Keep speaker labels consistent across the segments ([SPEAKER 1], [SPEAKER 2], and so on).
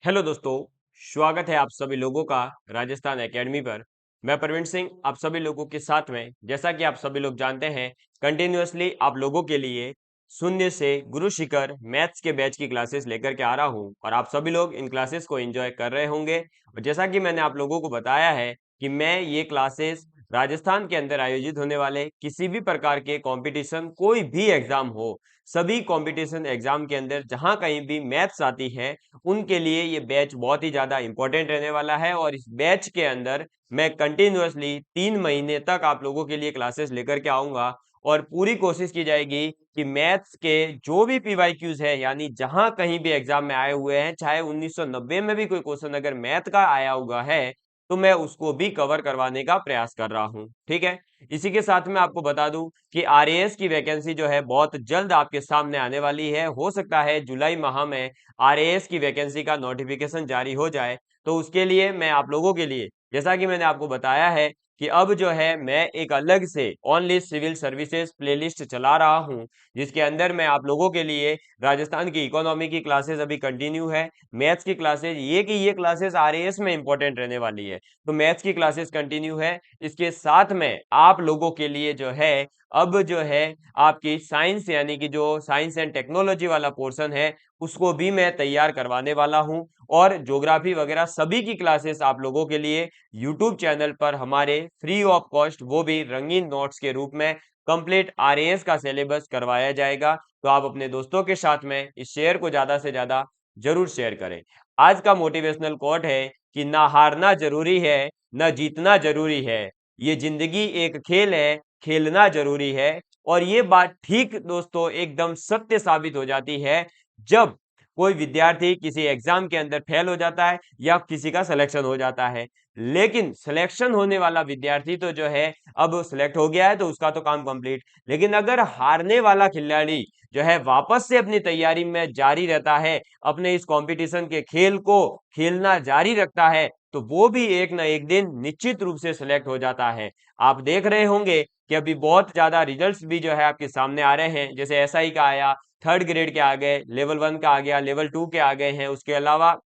[SPEAKER 1] Hello दोस्तों। स्वागत है आप सभी लोगों का राजस्थान एकेडमी पर। मैं प्रवीण सिंह आप सभी लोगों के साथ में, जैसा कि आप सभी लोग जानते हैं, कंटिन्यूअसली आप लोगों के लिए शून्य से गुरु शिखर मैथ्स के बैच की क्लासेस लेकर के आ रहा हूं और आप सभी लोग इन क्लासेस को एंजॉय कर रहे होंगे। और जैसा कि मैंने आप लोगों को बताया है कि मैं ये क्लासेस राजस्थान के अंदर आयोजित होने वाले किसी भी प्रकार के कंपटीशन, कोई भी एग्जाम हो, सभी कंपटीशन एग्जाम के अंदर जहां कहीं भी मैथ्स आती है उनके लिए ये बैच बहुत ही ज्यादा इंपॉर्टेंट रहने वाला है। और इस बैच के अंदर मैं कंटिन्यूअसली 3 महीने तक आप लोगों के लिए क्लासेस लेकर के आऊंगा और पूरी कोशिश की जाएगी कि मैथ्स के जो भी पीवाईक्यूज है, यानी जहां कहीं भी एग्जाम में आए हुए हैं, चाहे 1990 में भी कोई क्वेश्चन अगर मैथ का आया हुआ है तो मैं उसको भी कवर करवाने का प्रयास कर रहा हूं। ठीक है। इसी के साथ में आपको बता दूं कि आरएएस की वैकेंसी जो है बहुत जल्द आपके सामने आने वाली है। हो सकता है जुलाई माह में आरएएस की वैकेंसी का नोटिफिकेशन जारी हो जाए। तो उसके लिए मैं आप लोगों के लिए, जैसा कि मैंने आपको बताया है कि अब जो है मैं एक अलग से ओनली सिविल सर्विसेज प्लेलिस्ट चला रहा हूं, जिसके अंदर मैं आप लोगों के लिए राजस्थान की इकोनॉमी की क्लासेस अभी कंटिन्यू है, मैथ्स की क्लासेस, ये क्लासेस आरएएस में इंपॉर्टेंट रहने वाली है, तो मैथ्स की क्लासेस कंटिन्यू है। इसके साथ में आप लोगों के लिए जो है अब जो है आपकी साइंस, यानी कि जो साइंस एंड टेक्नोलॉजी वाला पोर्शन है, उसको भी मैं तैयार करवाने वाला हूं। और ज्योग्राफी वगैरह सभी की क्लासेस आप लोगों के लिए यूट्यूब चैनल पर हमारे फ्री ऑफ कॉस्ट, वो भी रंगीन नोट्स के रूप में कंप्लीट आरएएस का सिलेबस करवाया जाएगा। तो आप अपने दोस्तों के साथ में इस शेयर को ज्यादा से ज्यादा जरूर शेयर करें। आज का मोटिवेशनल कोट है कि ना हारना जरूरी है, ना जीतना जरूरी है, ये जिंदगी एक खेल है, खेलना जरूरी है। और ये बात ठीक दोस्तों एकदम सत्य साबित हो जाती है जब कोई विद्यार्थी किसी एग्जाम के अंदर फेल हो जाता है या किसी का सिलेक्शन हो जाता है। लेकिन सिलेक्शन होने वाला विद्यार्थी तो जो है अब सिलेक्ट हो गया है तो उसका तो काम कंप्लीट। लेकिन अगर हारने वाला खिलाड़ी जो है वापस से अपनी तैयारी में जारी रहता है, अपने इस कंपटीशन के खेल को खेलना जारी रखता है, तो वो भी एक ना एक दिन निश्चित रूप से सिलेक्ट हो जाता है। आप देख रहे होंगे कि अभी बहुत ज्यादा रिजल्ट्स भी जो है आपके सामने आ रहे हैं, जैसे एसआई का आया, थर्ड ग्रेड के आ गए, लेवल 1 का आ गया, लेवल 2 के आ गए हैं। उसके अलावा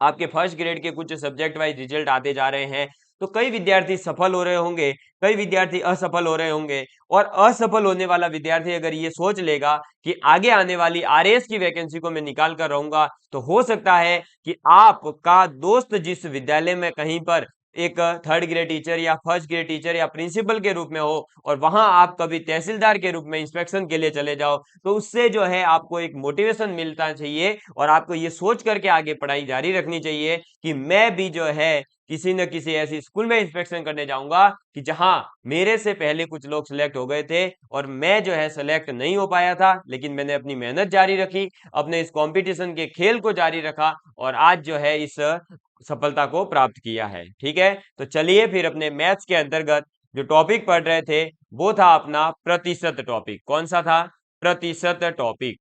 [SPEAKER 1] आपके फर्स्ट ग्रेड के कुछ सब्जेक्ट वाइज रिजल्ट आते जा रहे हैं। तो कई विद्यार्थी सफल हो रहे होंगे, कई विद्यार्थी असफल हो रहे होंगे। और असफल होने वाला विद्यार्थी अगर ये सोच लेगा कि आगे आने वाली आरएएस की वैकेंसी को मैं निकाल कर रहूंगा, तो हो सकता है कि आपका दोस्त जिस विद्यालय में कहीं पर एक थर्ड ग्रेड टीचर या फर्स्ट ग्रेड टीचर या प्रिंसिपल के रूप में हो, और वहां आप कभी तहसीलदार के रूप में इंस्पेक्शन के लिए चले जाओ, तो उससे जो है आपको एक मोटिवेशन मिलता चाहिए और आपको ये सोच करके आगे पढ़ाई जारी रखनी चाहिए कि मैं भी जो है किसी न किसी ऐसी स्कूल में इंस्पेक्शन करने जाऊंगा कि जहां मेरे से पहले कुछ लोग सिलेक्ट हो गए थे और मैं जो है सिलेक्ट नहीं हो पाया था, लेकिन मैंने अपनी मेहनत जारी रखी, अपने इस कंपटीशन के खेल को जारी रखा और आज जो है इस सफलता को प्राप्त किया है। ठीक है। तो चलिए फिर अपने मैथ्स के अंतर्गत जो टॉपिक पढ़ रहे थे वो था अपना प्रतिशत टॉपिक। कौन सा था? प्रतिशत टॉपिक।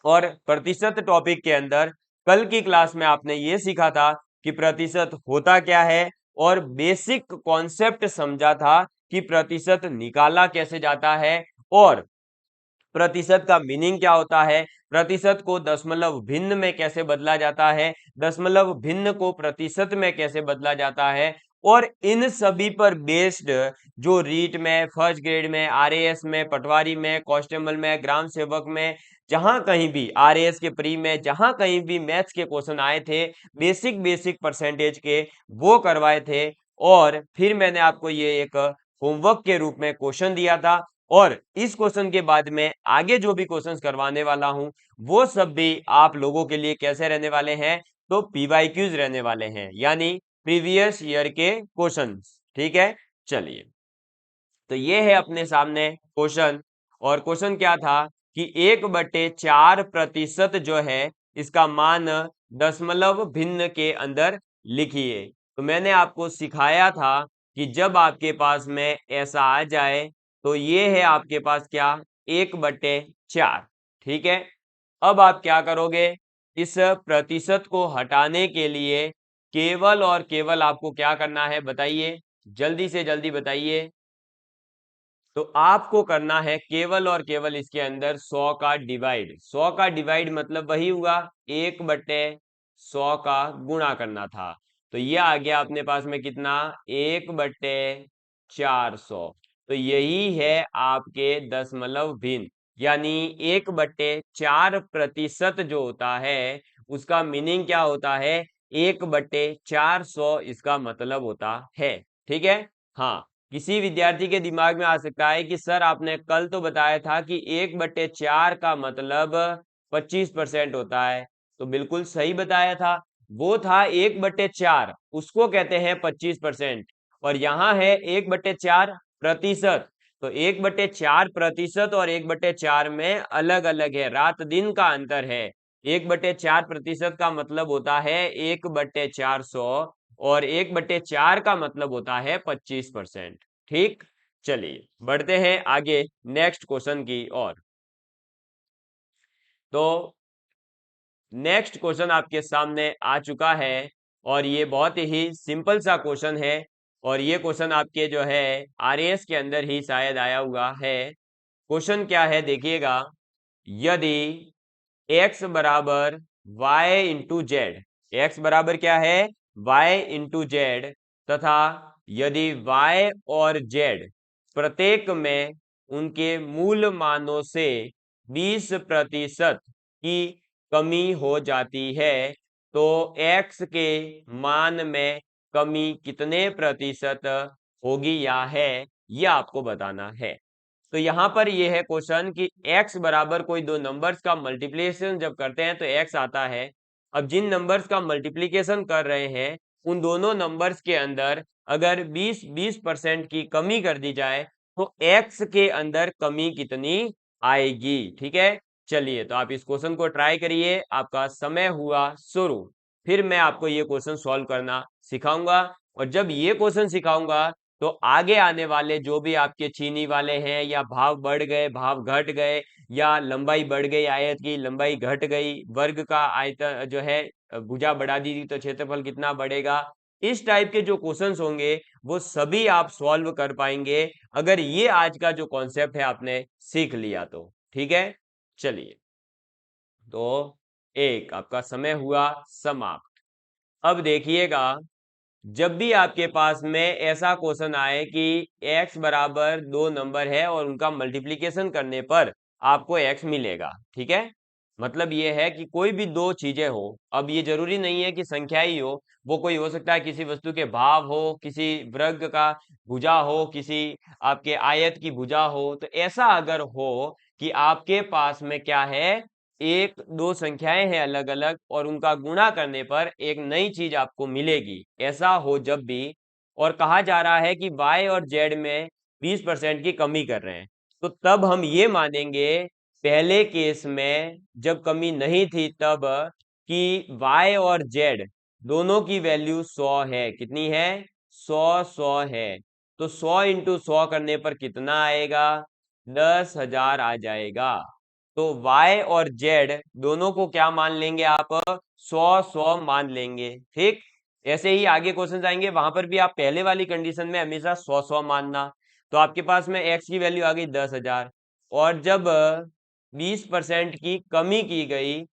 [SPEAKER 1] और प्रतिशत टॉपिक के अंदर कल की क्लास में आपने ये सीखा था कि प्रतिशत होता क्या है और बेसिक कॉन्सेप्ट समझा था कि प्रतिशत निकाला कैसे जाता है और प्रतिशत का मीनिंग क्या होता है, प्रतिशत को दशमलव भिन्न में कैसे बदला जाता है, दशमलव भिन्न को प्रतिशत में कैसे बदला जाता है। और इन सभी पर बेस्ड जो रीट में, फर्स्ट ग्रेड में, आरएएस में, पटवारी में, कांस्टेबल में, ग्राम सेवक में, जहां कहीं भी आरएएस के प्री में जहां कहीं भी मैथ्स के क्वेश्चन आए थे, बेसिक बेसिक परसेंटेज के, वो करवाए थे। और फिर मैंने आपको ये एक होमवर्क के रूप में क्वेश्चन दिया था और इस क्वेश्चन के बाद में आगे जो भी क्वेश्चंस करवाने वाला हूं वो सब भी आप लोगों के लिए कैसे रहने वाले हैं, तो पीवाईक्यूज रहने वाले हैं, यानी प्रीवियस ईयर के क्वेश्चंस। ठीक है। चलिए, तो ये है अपने सामने क्वेश्चन। और क्वेश्चन क्या था कि 1/4% जो है इसका मान दशमलव भिन्न के अंदर लिखिए। तो मैंने आपको सिखाया था कि जब आपके पास में ऐसा आ जाए तो ये है आपके पास क्या, 1/4। ठीक है। अब आप क्या करोगे, इस प्रतिशत को हटाने के लिए केवल और केवल आपको क्या करना है बताइए, जल्दी से जल्दी बताइए। तो आपको करना है केवल और केवल इसके अंदर 100 का डिवाइड। 100 का डिवाइड मतलब वही हुआ 1/100। 100 का गुणा करना था। तो ये आ गया अपने पास में कितना, 1/400। तो यही है आपके दशमलव भिन्न, यानी 1/4% जो होता है उसका मीनिंग क्या होता है, 1/400 इसका मतलब होता है। ठीक है। हाँ, किसी विद्यार्थी के दिमाग में आ सकता है कि सर आपने कल तो बताया था कि 1/4 का मतलब 25% होता है। तो बिल्कुल सही बताया था, वो था 1/4, उसको कहते हैं 25%। और यहाँ है 1/4%। तो 1/4% और 1/4 में अलग अलग है, रात दिन का अंतर है। 1/4% का मतलब होता है 1/400 और 1/4 का मतलब होता है 25%। ठीक, चलिए बढ़ते हैं आगे नेक्स्ट क्वेश्चन की ओर। तो नेक्स्ट क्वेश्चन आपके सामने आ चुका है और ये बहुत ही सिंपल सा क्वेश्चन है और ये क्वेश्चन आपके जो है आरएएस के अंदर ही शायद आया हुआ है। क्वेश्चन क्या है देखिएगा, यदि x बराबर y इंटू जेड, एक्स बराबर क्या है, y इंटू जेड, तथा यदि y और z प्रत्येक में उनके मूल मानों से 20% की कमी हो जाती है तो x के मान में कमी कितने प्रतिशत होगी या है, यह आपको बताना है। तो यहाँ पर ये है क्वेश्चन कि x बराबर कोई दो नंबर्स का मल्टीप्लिकेशन जब करते हैं तो x आता है। अब जिन नंबर्स का मल्टीप्लिकेशन कर रहे हैं उन दोनों नंबर्स के अंदर अगर 20% की कमी कर दी जाए तो x के अंदर कमी कितनी आएगी। ठीक है, चलिए तो आप इस क्वेश्चन को ट्राई करिए, आपका समय हुआ शुरू। फिर मैं आपको ये क्वेश्चन सॉल्व करना सिखाऊंगा और जब ये क्वेश्चन सिखाऊंगा तो आगे आने वाले जो भी आपके चीनी वाले हैं या भाव बढ़ गए भाव घट गए या लंबाई बढ़ गई आयत की लंबाई घट गई, वर्ग का आयतन जो है भुजा बढ़ा दी थी तो क्षेत्रफल कितना बढ़ेगा, इस टाइप के जो क्वेश्चंस होंगे वो सभी आप सॉल्व कर पाएंगे अगर ये आज का जो कॉन्सेप्ट है आपने सीख लिया तो। ठीक है, चलिए तो एक आपका समय हुआ समाप्त। अब देखिएगा, जब भी आपके पास में ऐसा क्वेश्चन आए कि x बराबर दो नंबर है और उनका मल्टीप्लिकेशन करने पर आपको x मिलेगा, ठीक है, मतलब ये है कि कोई भी दो चीजें हो, अब ये जरूरी नहीं है कि संख्या ही हो, वो कोई हो सकता है किसी वस्तु के भाव हो, किसी वर्ग का भुजा हो, किसी आपके आयत की भुजा हो, तो ऐसा अगर हो कि आपके पास में क्या है, एक दो संख्याएं हैं अलग अलग और उनका गुणा करने पर एक नई चीज आपको मिलेगी, ऐसा हो जब भी, और कहा जा रहा है कि y और z में 20% की कमी कर रहे हैं, तो तब हम ये मानेंगे पहले केस में जब कमी नहीं थी तब कि y और z दोनों की वैल्यू 100 है। कितनी है, 100 है। तो 100 इंटू 100 करने पर कितना आएगा, 10,000 आ जाएगा। तो y और z दोनों को क्या मान लेंगे आप, 100 मान लेंगे। ठीक, ऐसे ही आगे क्वेश्चन आएंगे वहां पर भी आप पहले वाली कंडीशन में हमेशा 100 मानना। तो आपके पास में x की वैल्यू आ गई 10,000 और जब 20% की कमी की गई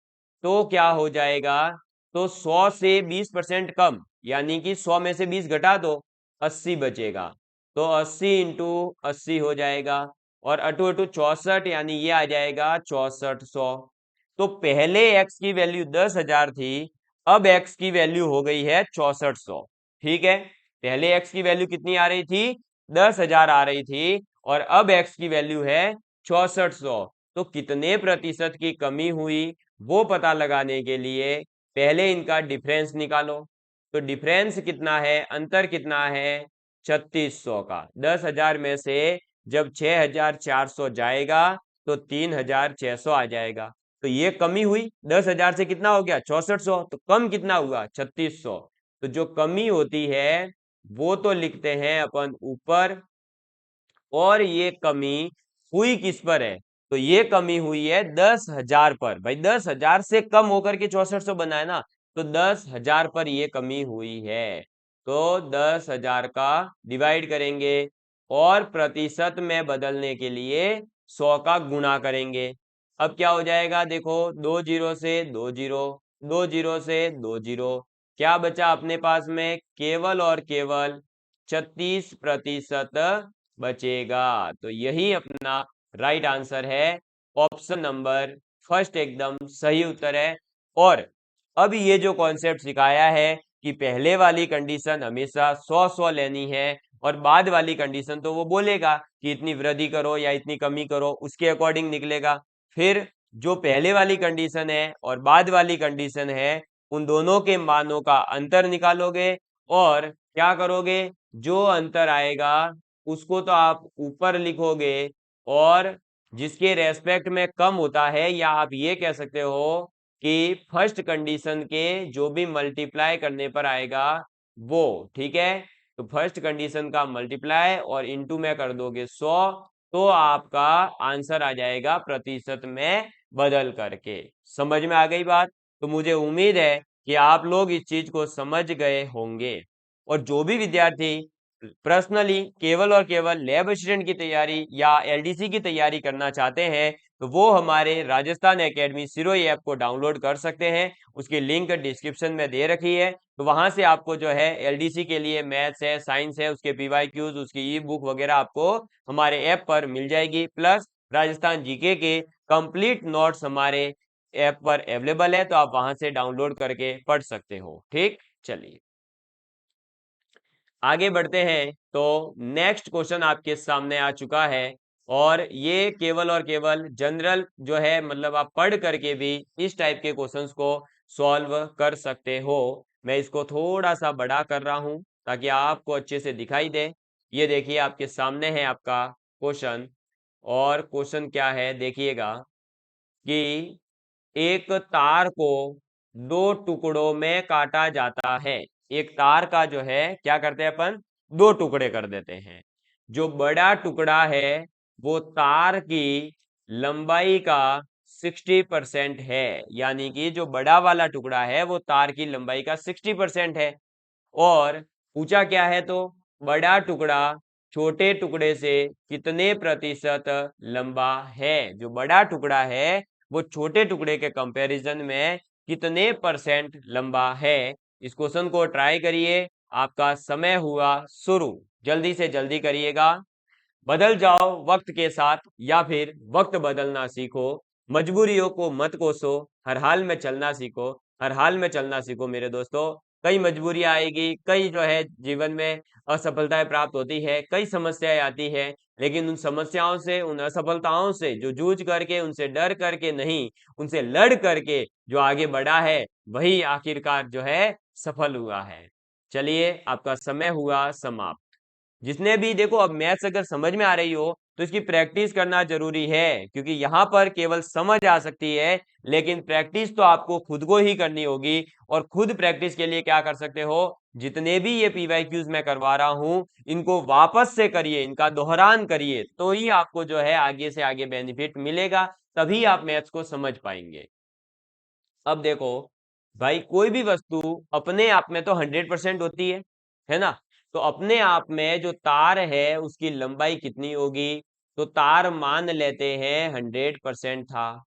[SPEAKER 1] तो क्या हो जाएगा, तो 100 से 20% कम, यानी कि 100 में से 20 घटा दो, 80 बचेगा। तो 80 इंटू 80 हो जाएगा और अटू अटू 64, यानी ये आ जाएगा 6400। तो पहले x की वैल्यू 10,000 थी, अब x की वैल्यू हो गई है 6400। ठीक है, पहले x की वैल्यू कितनी आ रही थी, 10,000 आ रही थी और अब x की वैल्यू है 6400। तो कितने प्रतिशत की कमी हुई वो पता लगाने के लिए पहले इनका डिफरेंस निकालो। तो डिफरेंस कितना है, अंतर कितना है, 3600 का। 10,000 में से जब 6,400 जाएगा तो 3,600 आ जाएगा। तो ये कमी हुई, 10,000 से कितना हो गया, 6400, तो कम कितना हुआ, 3600। तो जो कमी होती है वो तो लिखते हैं अपन ऊपर, और ये कमी हुई किस पर है, तो ये कमी हुई है 10,000 पर। भाई 10,000 से कम होकर के 6400 बना है ना, तो 10,000 पर ये कमी हुई है। तो 10,000 का डिवाइड करेंगे और प्रतिशत में बदलने के लिए 100 का गुणा करेंगे। अब क्या हो जाएगा, देखो 2 जीरो से 2 जीरो, 2 जीरो से 2 जीरो, क्या बचा अपने पास में? केवल और केवल 36% बचेगा। तो यही अपना राइट आंसर है, ऑप्शन नंबर फर्स्ट एकदम सही उत्तर है। और अब ये जो कॉन्सेप्ट सिखाया है कि पहले वाली कंडीशन हमेशा 100-100 लेनी है, और बाद वाली कंडीशन तो वो बोलेगा कि इतनी वृद्धि करो या इतनी कमी करो, उसके अकॉर्डिंग निकलेगा। फिर जो पहले वाली कंडीशन है और बाद वाली कंडीशन है, उन दोनों के मानों का अंतर निकालोगे, और क्या करोगे? जो अंतर आएगा उसको तो आप ऊपर लिखोगे, और जिसके रेस्पेक्ट में कम होता है, या आप ये कह सकते हो कि फर्स्ट कंडीशन के जो भी मल्टीप्लाई करने पर आएगा वो, ठीक है। तो फर्स्ट कंडीशन का मल्टीप्लाई और इनटू में कर दोगे 100, तो आपका आंसर आ जाएगा प्रतिशत में बदल करके। समझ में आ गई बात? तो मुझे उम्मीद है कि आप लोग इस चीज को समझ गए होंगे। और जो भी विद्यार्थी पर्सनली केवल और केवल लैब असिस्टेंट की तैयारी या एलडीसी की तैयारी करना चाहते हैं, तो वो हमारे राजस्थान एकेडमी सिरोही ऐप को डाउनलोड कर सकते हैं। उसकी लिंक डिस्क्रिप्शन में दे रखी है, तो वहां से आपको जो है एलडीसी के लिए मैथ्स है, साइंस है, उसके पीवाईक्यूज, उसकी ई बुक वगैरह आपको हमारे ऐप पर मिल जाएगी। प्लस राजस्थान जीके के कंप्लीट नोट्स हमारे ऐप पर अवेलेबल है, तो आप वहां से डाउनलोड करके पढ़ सकते हो। ठीक, चलिए आगे बढ़ते हैं। तो नेक्स्ट क्वेश्चन आपके सामने आ चुका है, और ये केवल और केवल जनरल जो है, मतलब आप पढ़ करके भी इस टाइप के क्वेश्चंस को सॉल्व कर सकते हो। मैं इसको थोड़ा सा बड़ा कर रहा हूं ताकि आपको अच्छे से दिखाई दे। ये देखिए आपके सामने है आपका क्वेश्चन, और क्वेश्चन क्या है देखिएगा कि एक तार को दो टुकड़ों में काटा जाता है। एक तार का जो है क्या करते हैं अपन? दो टुकड़े कर देते हैं। जो बड़ा टुकड़ा है वो तार की लंबाई का 60% है, यानी कि जो बड़ा वाला टुकड़ा है वो तार की लंबाई का 60% है। और पूछा क्या है? तो बड़ा टुकड़ा छोटे टुकड़े से कितने प्रतिशत लंबा है। जो बड़ा टुकड़ा है वो छोटे टुकड़े के कंपैरिजन में कितने परसेंट लंबा है। इस क्वेश्चन को ट्राई करिए, आपका समय हुआ शुरू। जल्दी से जल्दी करिएगा। बदल जाओ वक्त के साथ, या फिर वक्त बदलना सीखो। मजबूरियों को मत कोसो, हर हाल में चलना सीखो। हर हाल में चलना सीखो मेरे दोस्तों। कई मजबूरियां आएगी, कई जो है जीवन में असफलताएं प्राप्त होती है, कई समस्याएं आती है, लेकिन उन समस्याओं से, उन असफलताओं से जो जूझ करके, उनसे डर करके नहीं, उनसे लड़ करके जो आगे बढ़ा है, वही आखिरकार जो है सफल हुआ है। चलिए आपका समय हुआ समाप्त। जिसने भी देखो, अब मैथ्स अगर समझ में आ रही हो तो इसकी प्रैक्टिस करना जरूरी है, क्योंकि यहाँ पर केवल समझ आ सकती है, लेकिन प्रैक्टिस तो आपको खुद को ही करनी होगी। और खुद प्रैक्टिस के लिए क्या कर सकते हो? जितने भी ये पीवाईक्यूज मैं करवा रहा हूं, इनको वापस से करिए, इनका दोहरान करिए, तो ही आपको जो है आगे से आगे बेनिफिट मिलेगा, तभी आप मैथ्स को समझ पाएंगे। अब देखो भाई, कोई भी वस्तु अपने आप में तो 100% होती है ना? तो अपने आप में जो तार है उसकी लंबाई कितनी होगी? तो तार मान लेते हैं 100% था।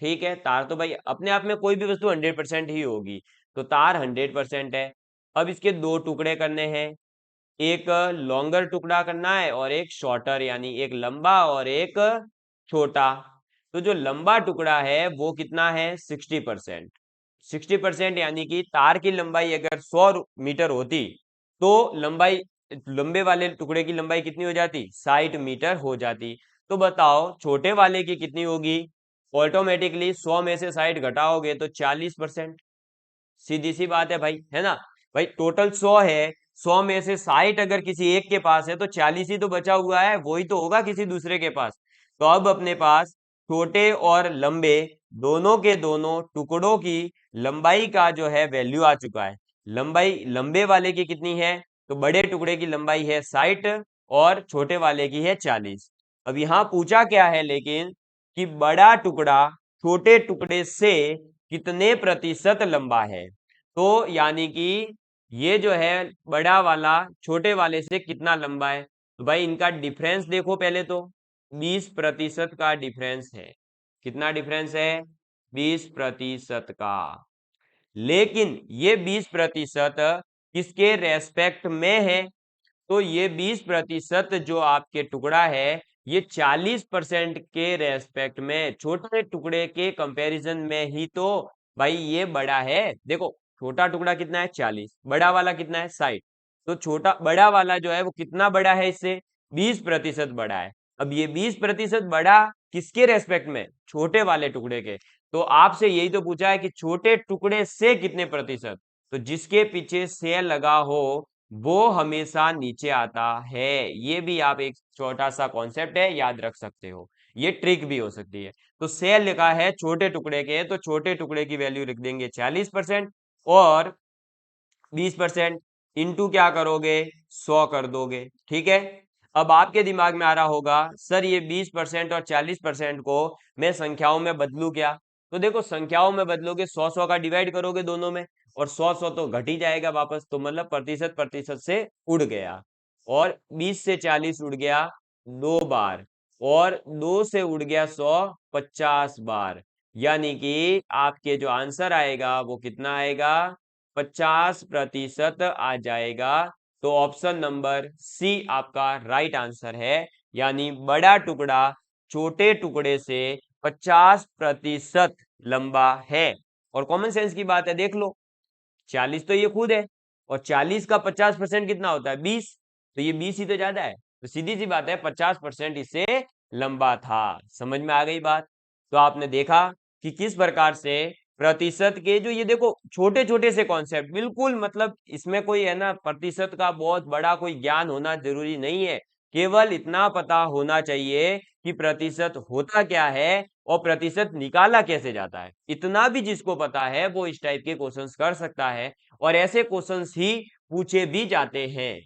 [SPEAKER 1] ठीक है, तार तो भाई अपने आप में कोई भी वस्तु 100% ही होगी, तो तार 100% है। अब इसके दो टुकड़े करने हैं, एक लॉन्गर टुकड़ा करना है और एक शॉर्टर, यानी एक लंबा और एक छोटा। तो जो लंबा टुकड़ा है वो कितना है? 60%। 60% यानी कि तार की लंबाई अगर 100 मीटर होती, तो लंबाई, लंबे वाले टुकड़े की लंबाई कितनी हो जाती? 60 मीटर हो जाती। तो बताओ छोटे वाले की कितनी होगी? ऑटोमेटिकली 100 में से 60 घटाओगे तो 40%। सीधी सी बात है भाई, है ना? भाई टोटल 100 है, 100 में से 60 अगर किसी एक के पास है तो 40 ही तो बचा हुआ है, वही तो होगा किसी दूसरे के पास। तो अब अपने पास छोटे और लंबे दोनों के दोनों टुकड़ों की लंबाई का जो है वैल्यू आ चुका है। लंबाई लंबे वाले की कितनी है? तो बड़े टुकड़े की लंबाई है 60 और छोटे वाले की है 40। अब यहां पूछा क्या है लेकिन, कि बड़ा टुकड़ा छोटे टुकड़े से कितने प्रतिशत लंबा है। तो यानी कि ये जो है बड़ा वाला छोटे वाले से कितना लंबा है। तो भाई इनका डिफरेंस देखो पहले तो, 20% का डिफरेंस है। कितना डिफरेंस है? 20% का। लेकिन ये 20% किसके रेस्पेक्ट में है? तो ये 20% जो आपके टुकड़ा है ये 40% के रेस्पेक्ट में, छोटे टुकड़े के कंपैरिजन में ही तो भाई ये बड़ा है। देखो छोटा टुकड़ा कितना है 40, बड़ा वाला कितना है 60। तो छोटा बड़ा वाला जो है वो कितना बड़ा है इससे? 20% बड़ा है। अब ये 20% बड़ा किसके रेस्पेक्ट में? छोटे वाले टुकड़े के। तो आपसे यही तो पूछा है कि छोटे टुकड़े से कितने प्रतिशत, तो जिसके पीछे से लगा हो वो हमेशा नीचे आता है। ये भी आप एक छोटा सा कॉन्सेप्ट है, याद रख सकते हो, ये ट्रिक भी हो सकती है। तो सेल लिखा है छोटे टुकड़े के, तो छोटे टुकड़े की वैल्यू लिख देंगे 40% और 20% इंटू क्या करोगे 100 कर दोगे। ठीक है, अब आपके दिमाग में आ रहा होगा सर ये 20% और 40% को मैं संख्याओं में बदलू क्या? तो देखो संख्याओं में बदलोगे 100 का डिवाइड करोगे दोनों में, और 100 तो घट ही जाएगा वापस, तो मतलब प्रतिशत प्रतिशत से उड़ गया। और 20 से 40 उड़ गया 2 बार, और 2 से उड़ गया 100 50 बार। यानी कि आपके जो आंसर आएगा वो कितना आएगा? 50% आ जाएगा। तो ऑप्शन नंबर सी आपका राइट आंसर है, यानी बड़ा टुकड़ा छोटे टुकड़े से 50% लंबा है। और कॉमन सेंस की बात है, देख लो 40 तो ये खुद है, और 40 का 50% कितना होता है 20, तो ये 20 ही तो ज्यादा है। तो सीधी सी बात है 50% इससे लंबा था। समझ में आ गई बात? तो आपने देखा कि किस प्रकार से प्रतिशत के जो ये देखो छोटे छोटे से कॉन्सेप्ट, बिल्कुल मतलब इसमें कोई है ना प्रतिशत का बहुत बड़ा कोई ज्ञान होना जरूरी नहीं है, केवल इतना पता होना चाहिए कि प्रतिशत होता क्या है और प्रतिशत निकाला कैसे जाता है। इतना भी जिसको पता है वो इस टाइप के क्वेश्चंस कर सकता है, और ऐसे क्वेश्चंस ही पूछे भी जाते हैं।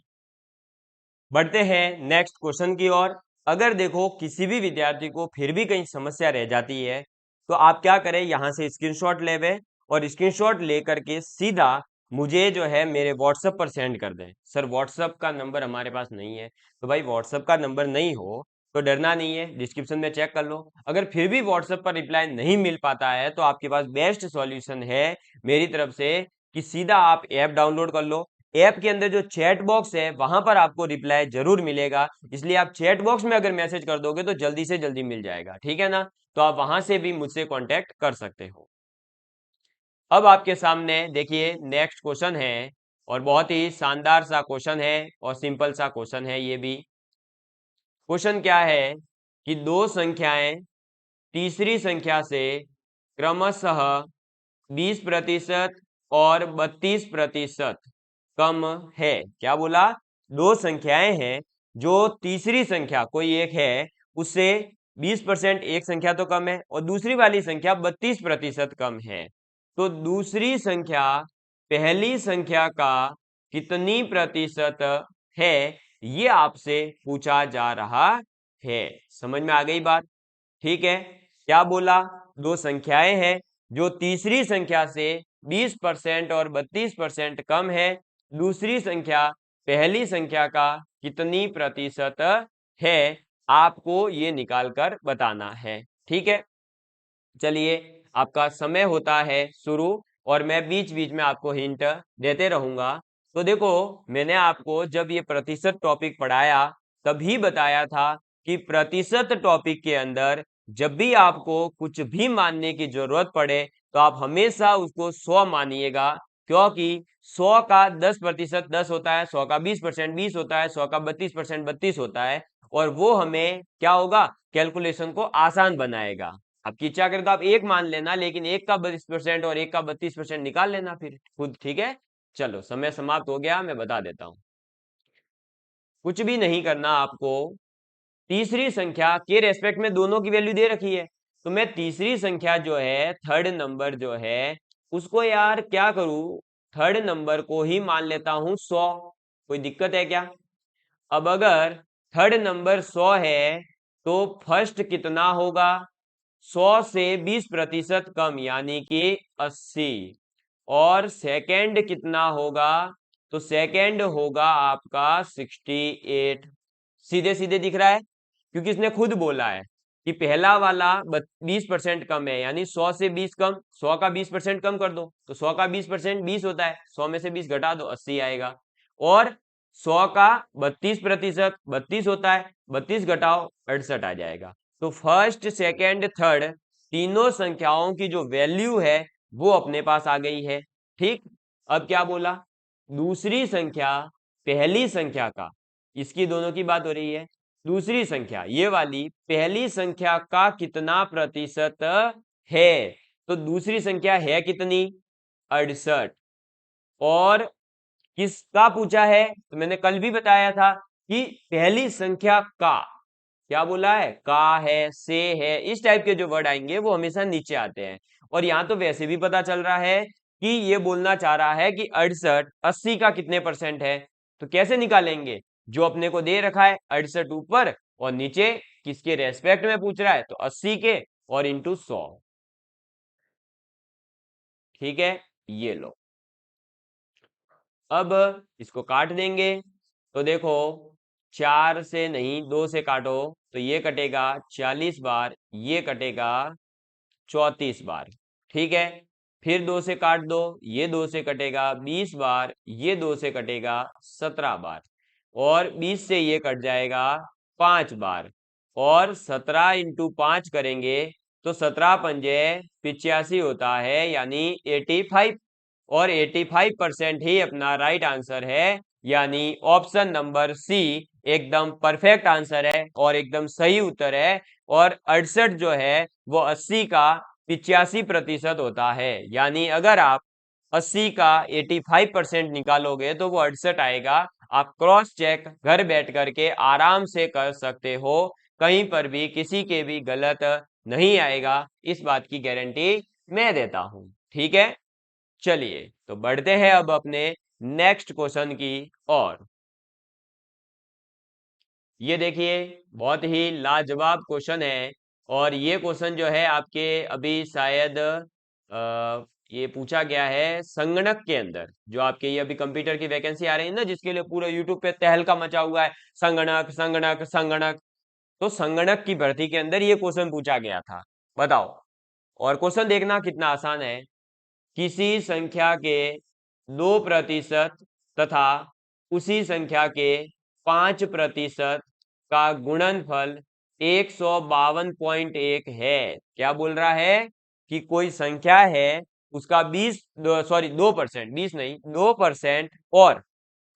[SPEAKER 1] बढ़ते हैं नेक्स्ट क्वेश्चन की ओर। अगर देखो किसी भी विद्यार्थी को फिर भी कहीं समस्या रह जाती है तो आप क्या करें, यहां से स्क्रीनशॉट लेवे और स्क्रीनशॉट लेकर के सीधा मुझे जो है मेरे व्हाट्सएप पर सेंड कर दें। सर व्हाट्सएप का नंबर हमारे पास नहीं है, तो भाई व्हाट्सएप का नंबर नहीं हो तो डरना नहीं है, डिस्क्रिप्शन में चेक कर लो। अगर फिर भी व्हाट्सएप पर रिप्लाई नहीं मिल पाता है तो आपके पास बेस्ट सॉल्यूशन है मेरी तरफ से कि सीधा आप ऐप डाउनलोड कर लो। ऐप के अंदर जो चैट बॉक्स है वहां पर आपको रिप्लाई जरूर मिलेगा, इसलिए आप चैट बॉक्स में अगर मैसेज कर दोगे तो जल्दी से जल्दी मिल जाएगा। ठीक है ना? तो आप वहां से भी मुझसे कांटेक्ट कर सकते हो। अब आपके सामने देखिए नेक्स्ट क्वेश्चन है, और बहुत ही शानदार सा क्वेश्चन है और सिंपल सा क्वेश्चन है ये भी। क्वेश्चन क्या है कि दो संख्याएं तीसरी संख्या से क्रमशः 20% और 32% कम है। क्या बोला? दो संख्याएं हैं, जो तीसरी संख्या कोई एक है उससे 20% एक संख्या तो कम है और दूसरी वाली संख्या 32% कम है। तो दूसरी संख्या पहली संख्या का कितनी प्रतिशत है, ये आपसे पूछा जा रहा है। समझ में आ गई बात? ठीक है, क्या बोला? दो संख्याएं हैं जो तीसरी संख्या से 20% और 32% कम है, दूसरी संख्या पहली संख्या का कितनी प्रतिशत है, आपको ये निकाल कर बताना है। ठीक है, चलिए आपका समय होता है शुरू, और मैं बीच बीच में आपको हिंट देते रहूंगा। तो देखो मैंने आपको जब ये प्रतिशत टॉपिक पढ़ाया तभी बताया था कि प्रतिशत टॉपिक के अंदर जब भी आपको कुछ भी मानने की जरूरत पड़े तो आप हमेशा उसको 100 मानिएगा, क्योंकि 100 का 10% 10 होता है, 100 का 20% 20 होता है, 100 का 32% 32 होता है, और वो हमें क्या होगा, कैलकुलेशन को आसान बनाएगा। आपकी इच्छा करे तो आप एक मान लेना, लेकिन एक का 20% और एक का 32% निकाल लेना फिर खुद। ठीक है, चलो समय समाप्त हो गया, मैं बता देता हूं। कुछ भी नहीं करना आपको, तीसरी संख्या के रेस्पेक्ट में दोनों की वैल्यू दे रखी है, तो मैं तीसरी संख्या जो है थर्ड नंबर जो है उसको यार क्या करूं, थर्ड नंबर को ही मान लेता हूं 100। कोई दिक्कत है क्या? अब अगर थर्ड नंबर 100 है तो फर्स्ट कितना होगा? 100 से 20% कम यानी कि 80। और सेकंड कितना होगा? तो सेकंड होगा आपका 68। सीधे सीधे दिख रहा है क्योंकि इसने खुद बोला है कि पहला वाला 20% कम है, यानी 100 से 20 कम, 100 का 20% कम कर दो तो 100 का 20% 20 होता है, 100 में से 20 घटा दो 80 आएगा। और 100 का 32% 32 होता है, 32 घटाओ 68 आ जाएगा। तो फर्स्ट सेकेंड थर्ड तीनों संख्याओं की जो वैल्यू है वो अपने पास आ गई है। ठीक, अब क्या बोला, दूसरी संख्या पहली संख्या का, इसकी दोनों की बात हो रही है, दूसरी संख्या ये वाली पहली संख्या का कितना प्रतिशत है। तो दूसरी संख्या है कितनी, 68। और किसका पूछा है, तो मैंने कल भी बताया था कि पहली संख्या का, क्या बोला है, का है, से है, इस टाइप के जो वर्ड आएंगे वो हमेशा नीचे आते हैं। और यहाँ तो वैसे भी पता चल रहा है कि ये बोलना चाह रहा है कि 68 80 का कितने परसेंट है। तो कैसे निकालेंगे, जो अपने को दे रखा है 68 ऊपर और नीचे किसके रेस्पेक्ट में पूछ रहा है, तो 80 के और इंटू 100। ठीक है, ये लो, अब इसको काट देंगे। तो देखो 4 से नहीं 2 से काटो तो ये कटेगा 40 बार, ये कटेगा 34 बार। ठीक है, फिर 2 से काट दो, ये 2 से कटेगा 20 बार, ये 2 से कटेगा 17 बार, और 20 से ये कट जाएगा 5 बार, और 17 इंटू 5 करेंगे तो 17 पंजे 85 होता है, यानी 85। और 85% ही अपना राइट आंसर है, यानी ऑप्शन नंबर सी एकदम परफेक्ट आंसर है और एकदम सही उत्तर है। और 68 जो है वो 80 का 85% होता है, यानी अगर आप 80 का 85% निकालोगे तो वो 68 आएगा। आप क्रॉस चेक घर बैठ करके आराम से कर सकते हो, कहीं पर भी किसी के भी गलत नहीं आएगा, इस बात की गारंटी मैं देता हूं। ठीक है, चलिए तो बढ़ते हैं अब अपने नेक्स्ट क्वेश्चन की ओर। ये देखिए बहुत ही लाजवाब क्वेश्चन है, और ये क्वेश्चन जो है आपके अभी शायद ये पूछा गया है संगणक के अंदर, जो आपके ये अभी कंप्यूटर की वैकेंसी आ रही है ना, जिसके लिए पूरा यूट्यूब पे तहलका मचा हुआ है, संगणक संगणक संगणक। तो संगणक की भर्ती के अंदर ये क्वेश्चन पूछा गया था, बताओ। और क्वेश्चन देखना कितना आसान है, किसी संख्या के 2% तथा उसी संख्या के 5% का गुणनफल 152.1 है। क्या बोल रहा है कि कोई संख्या है, उसका 2%, 20 नहीं 2%, और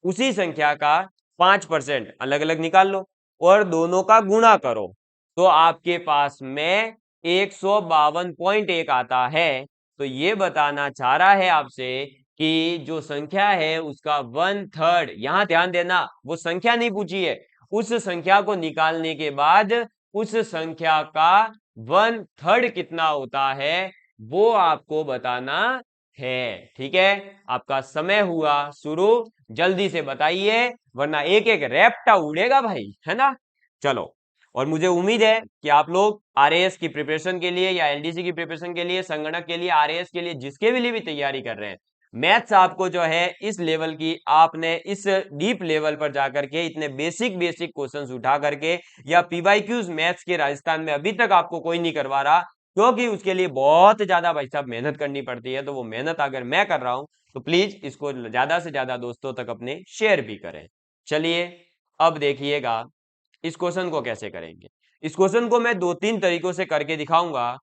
[SPEAKER 1] उसी संख्या का 5% अलग अलग निकाल लो और दोनों का गुणा करो, तो आपके पास में 152.1 आता है। तो ये बताना चाह रहा है आपसे कि जो संख्या है उसका 1/3, यहां ध्यान देना वो संख्या नहीं पूछी है, उस संख्या को निकालने के बाद उस संख्या का 1/3 कितना होता है वो आपको बताना है। ठीक है, आपका समय हुआ शुरू, जल्दी से बताइए वरना एक एक रैप्टा उड़ेगा भाई, है ना। चलो, और मुझे उम्मीद है कि आप लोग आरएएस की प्रिपरेशन के लिए या एलडीसी की प्रिपरेशन के लिए, संगणक के लिए, आरएएस के लिए, जिसके भी लिए भी तैयारी कर रहे हैं, मैथ्स आपको जो है इस लेवल की, आपने इस डीप लेवल पर जाकर के इतने बेसिक बेसिक क्वेश्चंस उठा करके, या पीवाईक्यूज मैथ्स के राजस्थान में अभी तक आपको कोई नहीं करवा रहा, क्योंकि उसके लिए बहुत ज्यादा भाई साहब मेहनत करनी पड़ती है। तो वो मेहनत अगर मैं कर रहा हूं तो प्लीज इसको ज्यादा से ज्यादा दोस्तों तक अपने शेयर भी करें। चलिए अब देखिएगा इस क्वेश्चन को कैसे करेंगे। इस क्वेश्चन को मैं 2-3 तरीकों से करके दिखाऊंगा।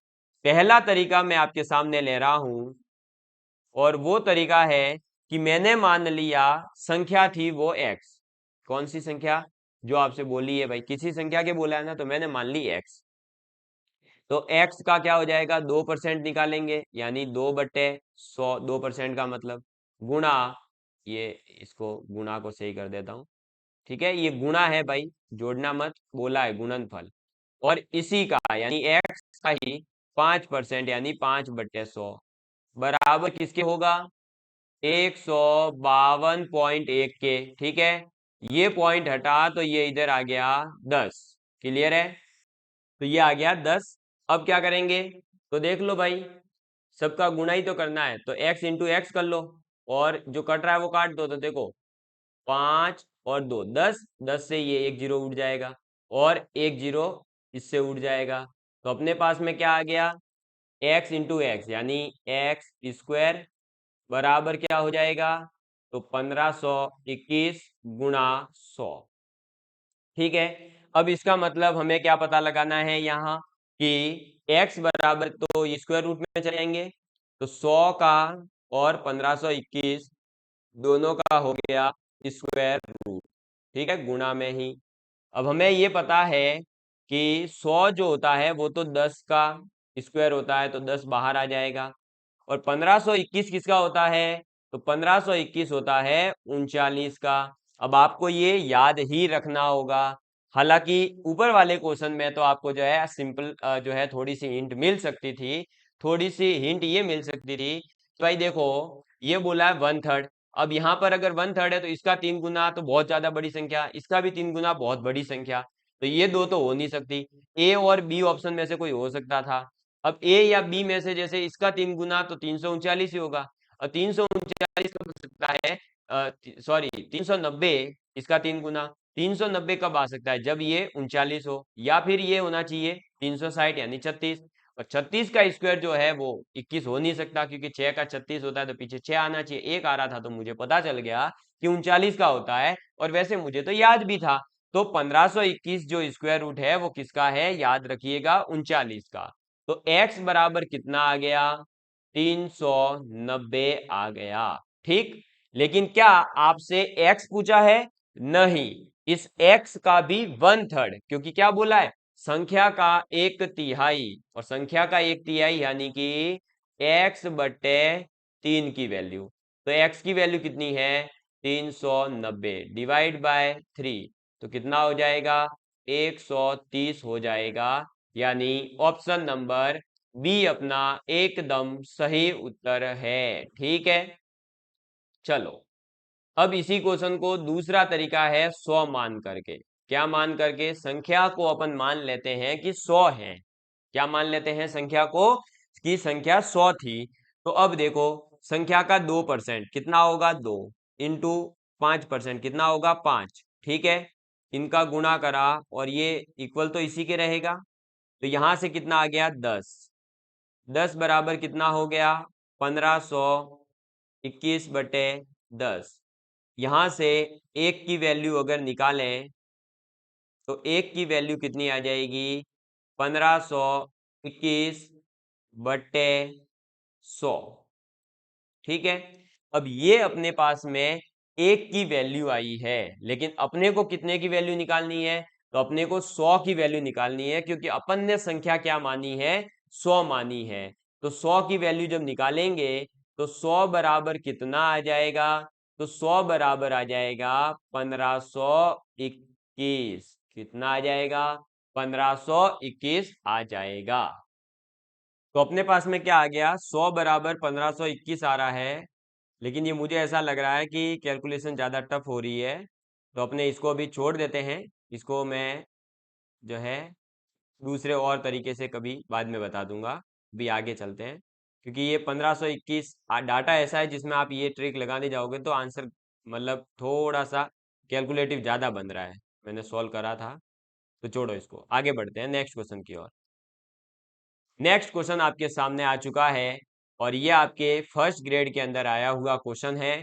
[SPEAKER 1] पहला तरीका मैं आपके सामने ले रहा हूं, और वो तरीका है कि मैंने मान लिया संख्या थी वो x। कौन सी संख्या, जो आपसे बोली है भाई, किसी संख्या के बोला है ना, तो मैंने मान ली x। तो x का क्या हो जाएगा, 2% निकालेंगे, यानी 2/100, 2% का मतलब गुणा, ये इसको गुणा को सही कर देता हूं। ठीक है, ये गुणा है भाई, जोड़ना मत, बोला है गुणनफल, और इसी का यानी x का ही 5% यानी 5/100 बराबर किसके होगा, 152.1 के। ठीक है, ये पॉइंट हटा तो ये इधर आ गया 10। क्लियर है, तो ये आ गया 10। अब क्या करेंगे, तो देख लो भाई, सबका गुणा ही तो करना है, तो x इंटू एक्स कर लो, और जो कट रहा है वो काट दो। तो देखो 5 और 2 10, 10 से ये 1 जीरो उठ जाएगा, और 1 जीरो इससे उठ जाएगा, तो अपने पास में क्या आ गया, x इंटू एक्स यानी एक्स स्क्वायर बराबर क्या हो जाएगा, तो 1521 गुणा 100। ठीक है, अब इसका मतलब हमें क्या पता लगाना है यहाँ कि x बराबर, तो स्क्वायर रूट में चले जाएंगे, तो 100 का और 1521 दोनों का हो गया स्क्वायर रूट। ठीक है, गुणा में ही। अब हमें ये पता है कि 100 जो होता है वो तो 10 का स्क्वायर होता है, तो 10 बाहर आ जाएगा। और 1521 किसका होता है, तो 1521 होता है 39 का। अब आपको ये याद ही रखना होगा। हालांकि ऊपर वाले क्वेश्चन में तो आपको जो है सिंपल जो है थोड़ी सी हिंट मिल सकती थी, थोड़ी सी हिंट ये मिल सकती थी। तो भाई देखो, ये बोला है 1/3। अब यहाँ पर अगर 1/3 है तो इसका 3 गुना तो बहुत ज्यादा बड़ी संख्या, इसका भी 3 गुना बहुत बड़ी संख्या, तो ये दो तो हो नहीं सकती। ए और बी ऑप्शन में से कोई हो सकता था। अब ए या बी में से जैसे इसका 3 गुना तो 339 ही होगा, और 339 कब हो सकता है, सॉरी 390, इसका 3 गुना 390 कब आ सकता है, जब ये 39 हो, या फिर ये होना चाहिए 360 यानी 36। और 36 का स्क्वायर जो है वो 21 हो नहीं सकता, क्योंकि 6 का 36 होता है तो पीछे 6 आना चाहिए, एक आ रहा था तो मुझे पता चल गया कि 39 का होता है, और वैसे मुझे तो याद भी था। तो 1521 जो स्क्वायर रूट है वो किसका है, याद रखिएगा 39 का। तो x बराबर कितना आ गया, 390 आ गया। ठीक, लेकिन क्या आपसे x पूछा है, नहीं, इस x का भी 1/3, क्योंकि क्या बोला है, संख्या का 1/3, और संख्या का 1/3 यानी कि x बटे 3 की वैल्यू। तो x की वैल्यू कितनी है, 390 डिवाइड बाय 3, तो कितना हो जाएगा, 130 हो जाएगा। यानी ऑप्शन नंबर बी अपना एकदम सही उत्तर है। ठीक है, चलो अब इसी क्वेश्चन को दूसरा तरीका है 100 मान करके। क्या मान करके, संख्या को अपन मान लेते हैं कि 100 है। क्या मान लेते हैं संख्या को, कि संख्या 100 थी। तो अब देखो, संख्या का 2% कितना होगा, 2 इंटू 5% कितना होगा, 5। ठीक है, इनका गुणा करा और ये इक्वल तो इसी के रहेगा, तो यहां से कितना आ गया, 10। 10 बराबर कितना हो गया, 1521 बटे 10। यहां से एक की वैल्यू अगर निकालें तो एक की वैल्यू कितनी आ जाएगी, 1521 बटे 100। ठीक है, अब ये अपने पास में एक की वैल्यू आई है, लेकिन अपने को कितने की वैल्यू निकालनी है, तो अपने को 100 की वैल्यू निकालनी है, क्योंकि अपन ने संख्या क्या मानी है, 100 मानी है। तो 100 की वैल्यू जब निकालेंगे तो 100 बराबर कितना आ जाएगा, तो 100 बराबर आ जाएगा 1521। कितना आ जाएगा, 1521 आ जाएगा। तो अपने पास में क्या आ गया, 100 बराबर 1521 आ रहा है। लेकिन ये मुझे ऐसा लग रहा है कि कैलकुलेशन ज़्यादा टफ हो रही है, तो अपने इसको अभी छोड़ देते हैं। इसको मैं जो है दूसरे और तरीके से कभी बाद में बता दूंगा। अभी आगे चलते हैं, क्योंकि ये 1521 डाटा ऐसा है जिसमें आप ये ट्रिक लगाने जाओगे तो आंसर मतलब थोड़ा सा कैलकुलेटिव ज़्यादा बन रहा है। मैंने सॉल्व करा था, तो छोड़ो इसको, आगे बढ़ते हैं नेक्स्ट क्वेश्चन की ओर। नेक्स्ट क्वेश्चन आपके सामने आ चुका है, और ये आपके फर्स्ट ग्रेड के अंदर आया हुआ क्वेश्चन है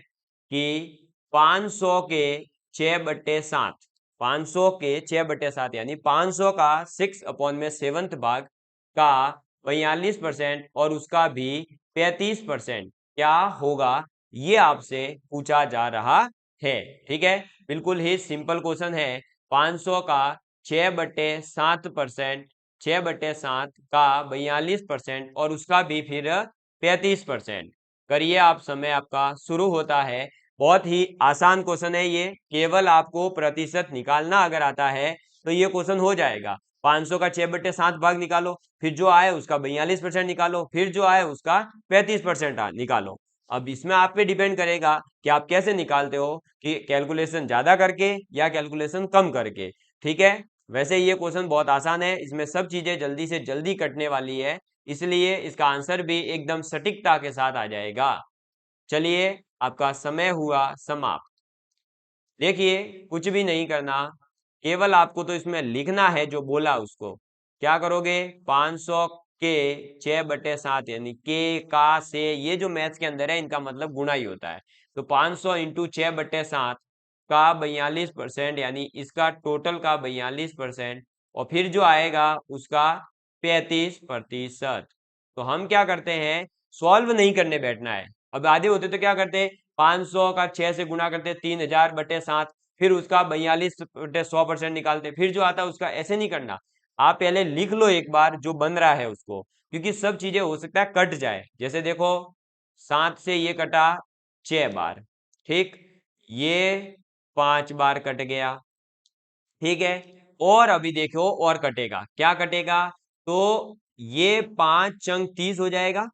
[SPEAKER 1] कि 500 के 6/7, 500 के 6/7 यानी 500 का 6/7 भाग का 42% और उसका भी 35% क्या होगा, ये आपसे पूछा जा रहा है। ठीक है, बिल्कुल ही सिंपल क्वेश्चन है। 500 का 6/7%, 6/7 का 42% और उसका भी फिर 35%। करिए आप, समय आपका शुरू होता है। बहुत ही आसान क्वेश्चन है ये, केवल आपको प्रतिशत निकालना अगर आता है तो ये क्वेश्चन हो जाएगा। 500 का 6/7 भाग निकालो, फिर जो आए उसका 42% निकालो, फिर जो आए उसका 35% निकालो। अब इसमें आप पे डिपेंड करेगा कि आप कैसे निकालते हो, कि कैलकुलेशन ज्यादा करके या कैलकुलेशन कम करके। ठीक है, वैसे ये क्वेश्चन बहुत आसान है, इसमें सब चीजें जल्दी से जल्दी कटने वाली है, इसलिए इसका आंसर भी एकदम सटीकता के साथ आ जाएगा। चलिए, आपका समय हुआ समाप्त। देखिए, कुछ भी नहीं करना, केवल आपको तो इसमें लिखना है जो बोला उसको। क्या करोगे, 500 के 6/7 यानी के का से, ये जो मैथ्स के अंदर है इनका मतलब गुणा ही होता है। तो 500 इंटू 6/7 का 42% यानी इसका टोटल का 42%, और फिर जो आएगा उसका 35%। तो हम क्या करते हैं, सॉल्व नहीं करने बैठना है। अब आधे होते तो क्या करते, 500 का 6 से गुणा करते 3000/7, फिर उसका 42/100% निकालते, फिर जो आता है उसका, ऐसे नहीं करना। आप पहले लिख लो एक बार जो बन रहा है उसको, क्योंकि सब चीजें हो सकता है कट जाए। जैसे देखो 7 से ये कटा 6 बार, ठीक, ये 5 बार कट गया, ठीक है। और अभी देखो और कटेगा, क्या कटेगा, तो ये 5 चंक 30 हो जाएगा,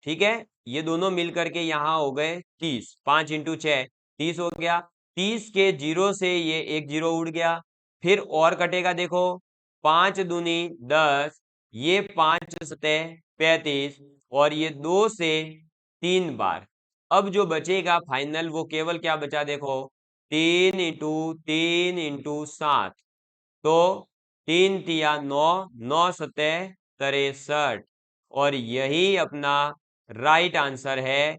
[SPEAKER 1] ठीक है। ये दोनों मिल करके यहाँ हो गए 30, 5 × 6 30 हो गया। 30 के जीरो से ये एक जीरो उड़ गया, फिर और कटेगा, देखो 5 दूनी 10, ये 5 × 7 = 35, और ये 2 से 3 बार। अब जो बचेगा फाइनल वो केवल क्या बचा, देखो 3 × 3 × 7, तो 3 × 3 = 9, 9×7 = 63, और यही अपना राइट आंसर है।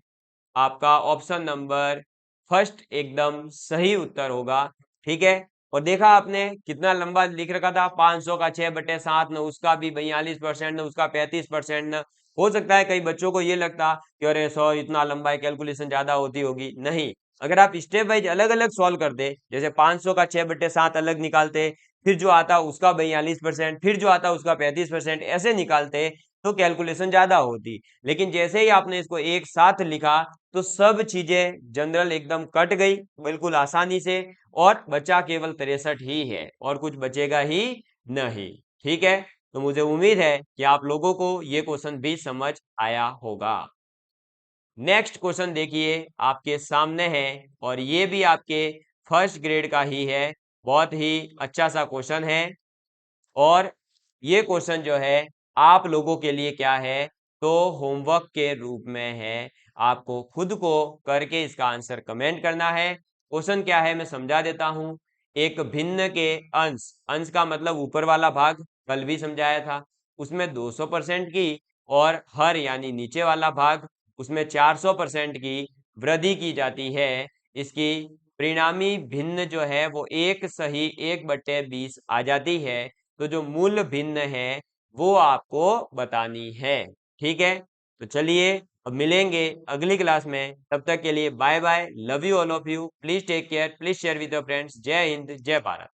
[SPEAKER 1] आपका ऑप्शन नंबर फर्स्ट एकदम सही उत्तर होगा, ठीक है। और देखा आपने कितना लंबा लिख रखा था, 500 का 6/7, न उसका भी 42%, न उसका 35%, न। हो सकता है कई बच्चों को ये लगता कि अरे सर इतना लंबा है, कैलकुलेशन ज्यादा होती होगी, नहीं। अगर आप स्टेप वाइज अलग अलग सॉल्व करते, जैसे 500 का 6/7 अलग निकालते, फिर जो आता उसका 42%, फिर जो आता उसका 35%, ऐसे निकालते, तो कैलकुलेशन ज्यादा होती। लेकिन जैसे ही आपने इसको एक साथ लिखा, तो सब चीजें जनरल एकदम कट गई बिल्कुल आसानी से, और बचा केवल 63 ही है, और कुछ बचेगा ही नहीं, ठीक है। तो मुझे उम्मीद है कि आप लोगों को ये क्वेश्चन भी समझ आया होगा। नेक्स्ट क्वेश्चन देखिए आपके सामने है, और ये भी आपके फर्स्ट ग्रेड का ही है, बहुत ही अच्छा सा क्वेश्चन है। और ये क्वेश्चन जो है आप लोगों के लिए क्या है, तो होमवर्क के रूप में है। आपको खुद को करके इसका आंसर कमेंट करना है। क्वेश्चन क्या है मैं समझा देता हूं। एक भिन्न के अंश, अंश का मतलब ऊपर वाला भाग, कल भी समझाया था, उसमें 200% की, और हर यानी नीचे वाला भाग, उसमें 400% की वृद्धि की जाती है। इसकी परिणामी भिन्न जो है वो 1 सही 1/20 आ जाती है। तो जो मूल भिन्न है वो आपको बतानी है, ठीक है। तो चलिए अब मिलेंगे अगली क्लास में, तब तक के लिए bye bye, love you all of you, please take care, please share with your friends. जय हिंद, जय भारत।